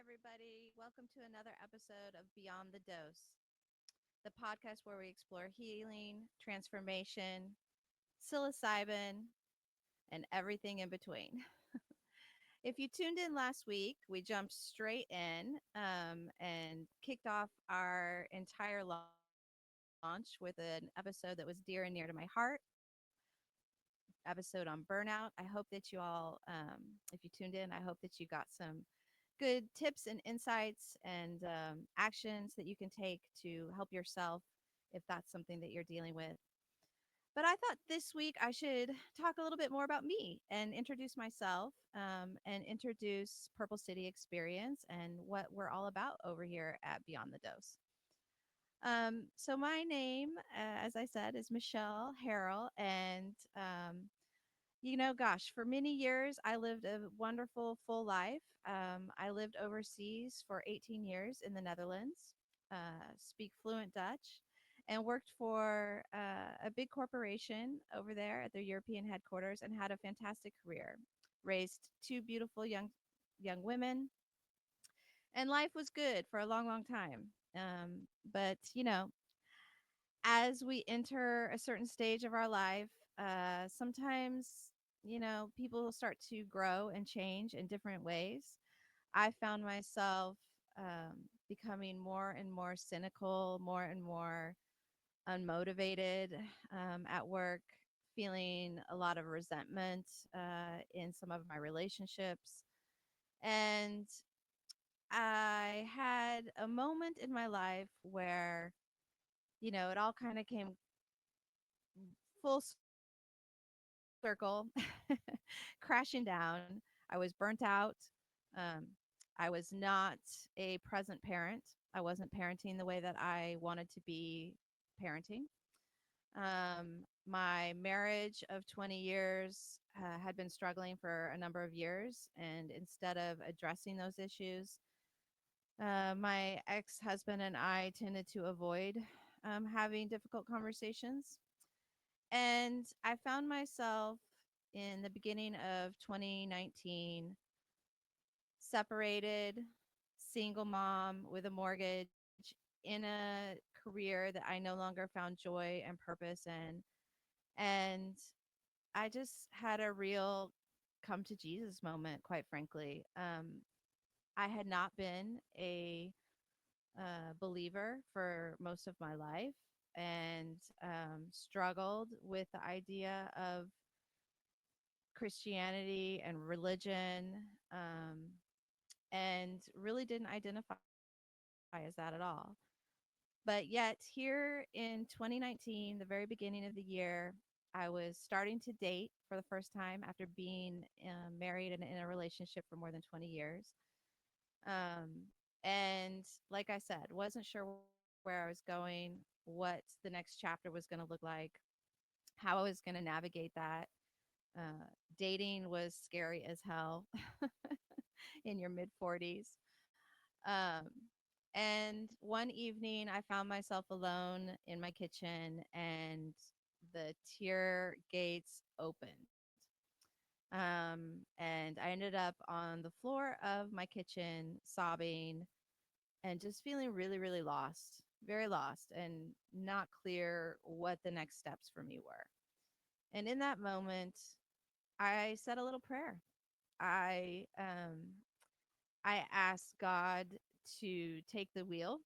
everybody. Welcome to another episode of Beyond the Dose, the podcast where we explore healing, transformation, psilocybin, and everything in between. If you tuned in last week, we jumped straight in and kicked off our entire launch with an episode that was dear and near to my heart, episode on burnout. I hope that you all, if you tuned in, I hope that you got some good tips and insights and actions that you can take to help yourself if that's something that you're dealing with. But I thought this week I should talk a little bit more about me and introduce myself and introduce Purple City Experience and what we're all about over here at Beyond the Dose. So my name, as I said, is Michelle Harrell, and gosh, for many years, I lived a wonderful, full life. I lived overseas for 18 years in the Netherlands, speak fluent Dutch, and worked for a big corporation over there at their European headquarters and had a fantastic career. Raised two beautiful young women, and life was good for a long, long time. But as we enter a certain stage of our life, sometimes, people start to grow and change in different ways. I found myself becoming more and more cynical, more and more unmotivated at work, feeling a lot of resentment in some of my relationships. And I had a moment in my life where, it all kind of came full circle, crashing down. I was burnt out. Um, I was not a present parent. I wasn't parenting the way that I wanted to be parenting. My marriage of 20 years had been struggling for a number of years. And instead of addressing those issues, my ex husband and I tended to avoid having difficult conversations. And I found myself in the beginning of 2019 separated, single mom with a mortgage in a career that I no longer found joy and purpose in. And I just had a real come to Jesus moment, quite frankly. I had not been a believer for most of my life and struggled with the idea of Christianity and religion, um, and really didn't identify as that at all. But yet, here in 2019, the very beginning of the year, I was starting to date for the first time after being married and in a relationship for more than 20 years. And like I said, wasn't sure where I was going, what the next chapter was going to look like, how I was going to navigate that. Dating was scary as hell in your mid 40s. Um, and one evening, I found myself alone in my kitchen and the tear gates opened. And I ended up on the floor of my kitchen sobbing and just feeling really, really lost, very lost, and not clear what the next steps for me were. And in that moment, I said a little prayer. I um, I asked God to take the wheel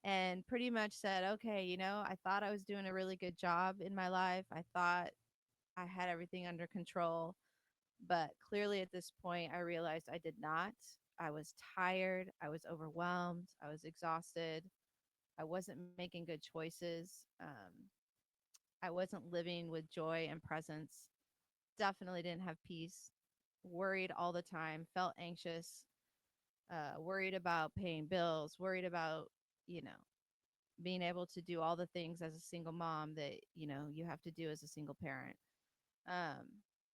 and pretty much said, okay, I thought I was doing a really good job in my life. I thought I had everything under control. But clearly at this point, I realized I did not. I was tired. I was overwhelmed. I was exhausted. I wasn't making good choices. I wasn't living with joy and presence. Definitely didn't have peace. Worried all the time. Felt anxious. Worried about paying bills. Worried about, you know, being able to do all the things as a single mom that, you have to do as a single parent. Um,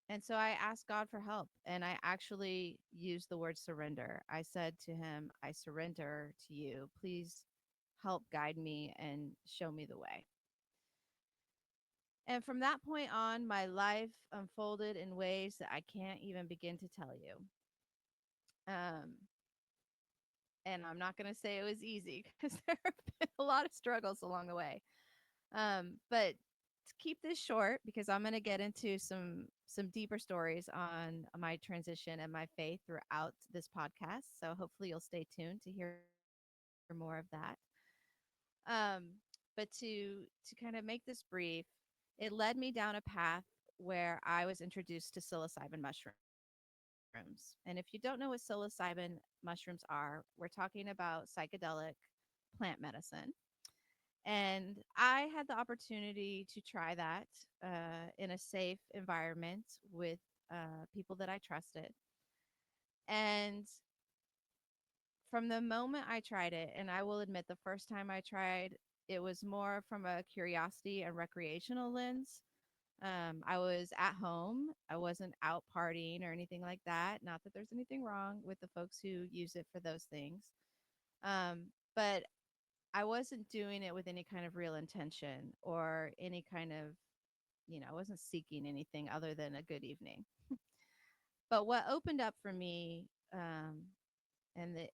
and so I asked God for help, and I actually used the word surrender. I said to him, I surrender to you. Please help guide me and show me the way. And from that point on, my life unfolded in ways that I can't even begin to tell you. And I'm not going to say it was easy because there have been a lot of struggles along the way. But to keep this short, because I'm going to get into some deeper stories on my transition and my faith throughout this podcast. So hopefully you'll stay tuned to hear more of that. Um, but to kind of make this brief, it led me down a path where I was introduced to psilocybin mushrooms. And if you don't know what psilocybin mushrooms are, we're talking about psychedelic plant medicine. And I had the opportunity to try that in a safe environment with people that I trusted. And from the moment I tried it, and I will admit the first time I tried, it was more from a curiosity and recreational lens. I was at home. I wasn't out partying or anything like that. Not that there's anything wrong with the folks who use it for those things. But I wasn't doing it with any kind of real intention or any kind of, I wasn't seeking anything other than a good evening. But what opened up for me, and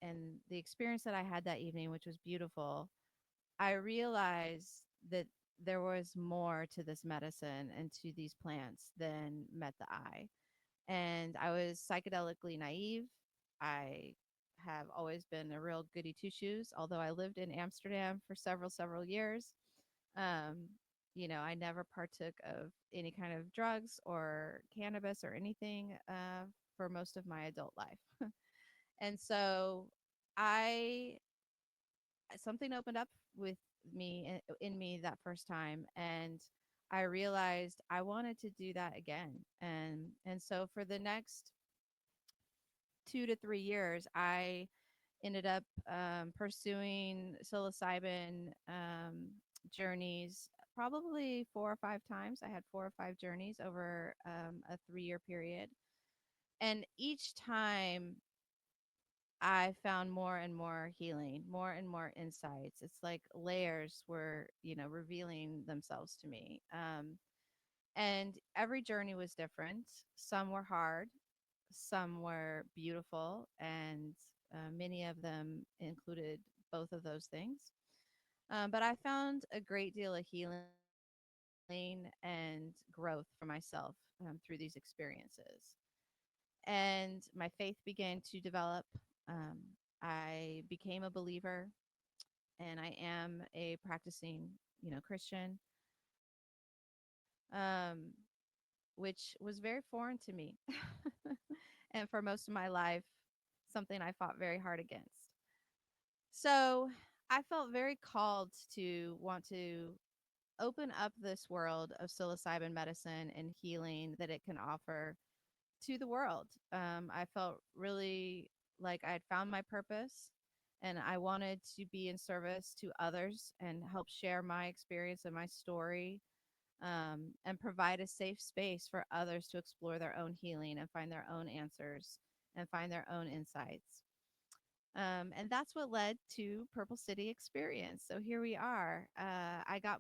the experience that I had that evening, which was beautiful, I realized that there was more to this medicine and to these plants than met the eye. And I was psychedelically naive. I have always been a real goody two shoes, although I lived in Amsterdam for several years. Um, I never partook of any kind of drugs or cannabis or anything for most of my adult life. And so I something opened up with me in me that first time, and I realized I wanted to do that again. And so for the next 2 to 3 years, I ended up pursuing psilocybin journeys probably 4 or 5 times. I had 4 or 5 journeys over a 3 year period. And each time I found more and more healing, more and more insights. It's like layers were, revealing themselves to me. And every journey was different. Some were hard, some were beautiful, and many of them included both of those things. But I found a great deal of healing and growth for myself through these experiences. And my faith began to develop. Um, I became a believer, and I am a practicing, Christian, which was very foreign to me. And for most of my life, something I fought very hard against. So I felt very called to want to open up this world of psilocybin medicine and healing that it can offer to the world. I felt really like I had found my purpose, and I wanted to be in service to others and help share my experience and my story, and provide a safe space for others to explore their own healing and find their own answers and find their own insights. And that's what led to Purple City Experience. So here we are. I got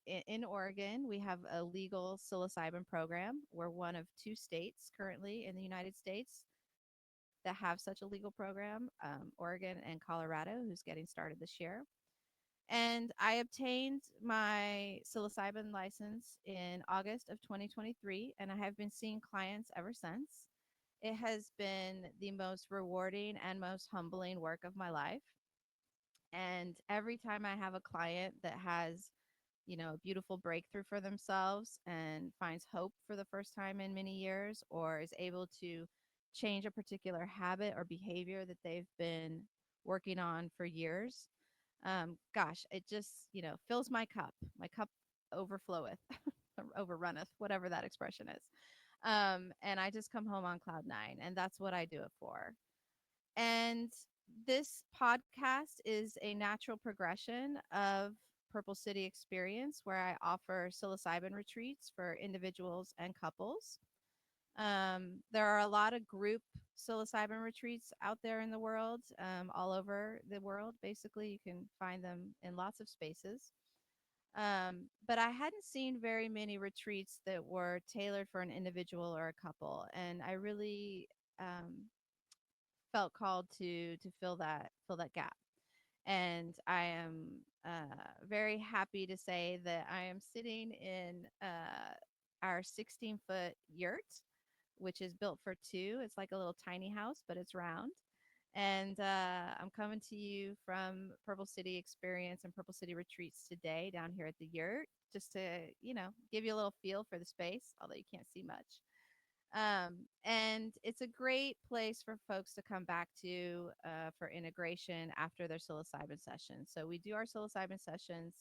in Oregon. We have a legal psilocybin program. We're one of 2 states currently in the United States that have such a legal program, Oregon and Colorado, who's getting started this year. And I obtained my psilocybin license in August of 2023, and I have been seeing clients ever since. It has been the most rewarding and most humbling work of my life. And every time I have a client that has, a beautiful breakthrough for themselves and finds hope for the first time in many years, or is able to change a particular habit or behavior that they've been working on for years, gosh, it just, fills my cup. My cup overfloweth, overrunneth, whatever that expression is. And I just come home on cloud 9, and that's what I do it for. And this podcast is a natural progression of Purple City Experience, where I offer psilocybin retreats for individuals and couples. There are a lot of group psilocybin retreats out there in the world, all over the world. Basically, you can find them in lots of spaces. But I hadn't seen very many retreats that were tailored for an individual or a couple. And I really felt called to fill that gap. And I am very happy to say that I am sitting in our 16-foot yurt, which is built for two. It's like a little tiny house, but it's round. And I'm coming to you from Purple City Experience and Purple City Retreats today down here at the yurt, just to, give you a little feel for the space, although you can't see much. And it's a great place for folks to come back to for integration after their psilocybin sessions. So we do our psilocybin sessions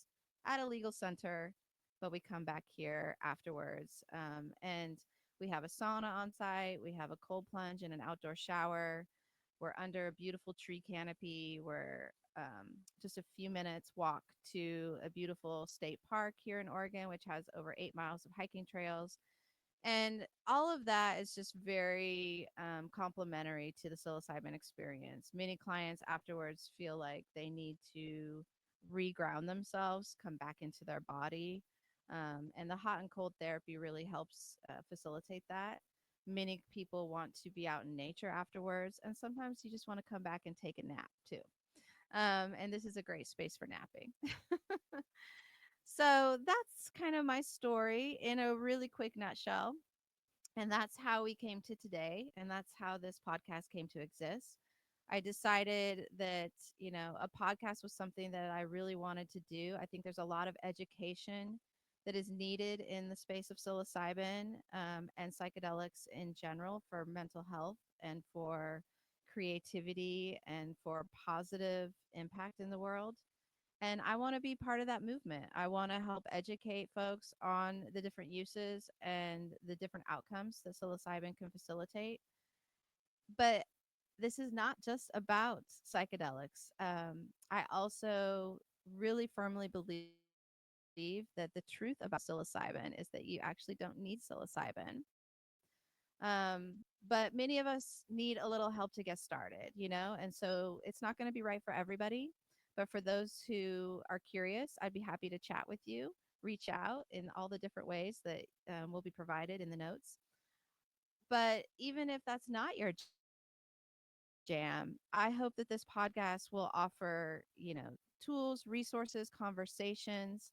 at a legal center, but we come back here afterwards. And we have a sauna on site, we have a cold plunge and an outdoor shower. We're under a beautiful tree canopy. We're just a few minutes walk to a beautiful state park here in Oregon, which has over 8 miles of hiking trails, and all of that is just very complimentary to the psilocybin experience. Many clients afterwards feel like they need to reground themselves, come back into their body. And the hot and cold therapy really helps facilitate that. Many people want to be out in nature afterwards, and sometimes you just want to come back and take a nap too. And this is a great space for napping. So that's kind of my story in a really quick nutshell. And that's how we came to today. And that's how this podcast came to exist. I decided that, a podcast was something that I really wanted to do. I think there's a lot of education that is needed in the space of psilocybin and psychedelics in general for mental health and for creativity and for positive impact in the world. And I want to be part of that movement. I want to help educate folks on the different uses and the different outcomes that psilocybin can facilitate. But this is not just about psychedelics. I also really firmly believe that the truth about psilocybin is that you actually don't need psilocybin. But many of us need a little help to get started. And so it's not going to be right for everybody. But for those who are curious, I'd be happy to chat with you, reach out in all the different ways that will be provided in the notes. But even if that's not your jam, I hope that this podcast will offer, tools, resources, conversations,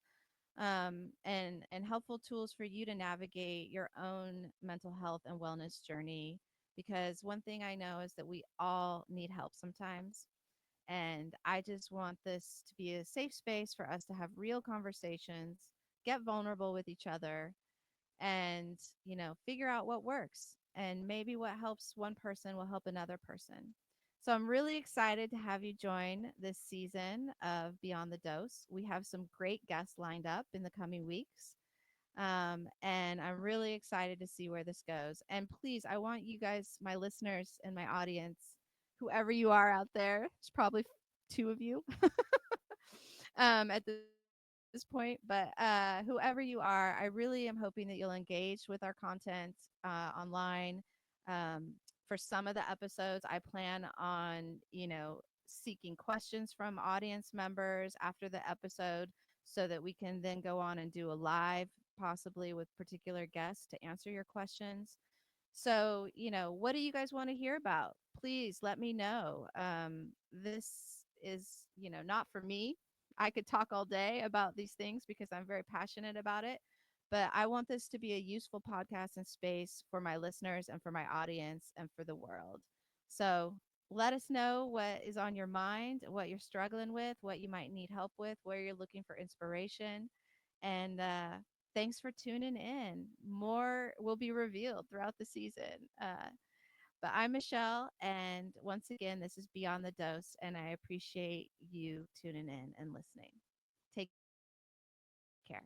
and helpful tools for you to navigate your own mental health and wellness journey. Because one thing I know is that we all need help sometimes. And I just want this to be a safe space for us to have real conversations, get vulnerable with each other, and, figure out what works. And maybe what helps one person will help another person. So I'm really excited to have you join this season of Beyond the Dose. We have some great guests lined up in the coming weeks. And I'm really excited to see where this goes. And please, I want you guys, my listeners and my audience, whoever you are out there, it's probably two of you at this point, but whoever you are, I really am hoping that you'll engage with our content online. For some of the episodes, I plan on, seeking questions from audience members after the episode so that we can then go on and do a live, possibly with particular guests to answer your questions. So, what do you guys want to hear about? Please let me know. This is, not for me. I could talk all day about these things because I'm very passionate about it. But I want this to be a useful podcast and space for my listeners and for my audience and for the world. So let us know what is on your mind, what you're struggling with, what you might need help with, where you're looking for inspiration. And thanks for tuning in. More will be revealed throughout the season. But I'm Michelle, and once again, this is Beyond the Dose, and I appreciate you tuning in and listening. Take care.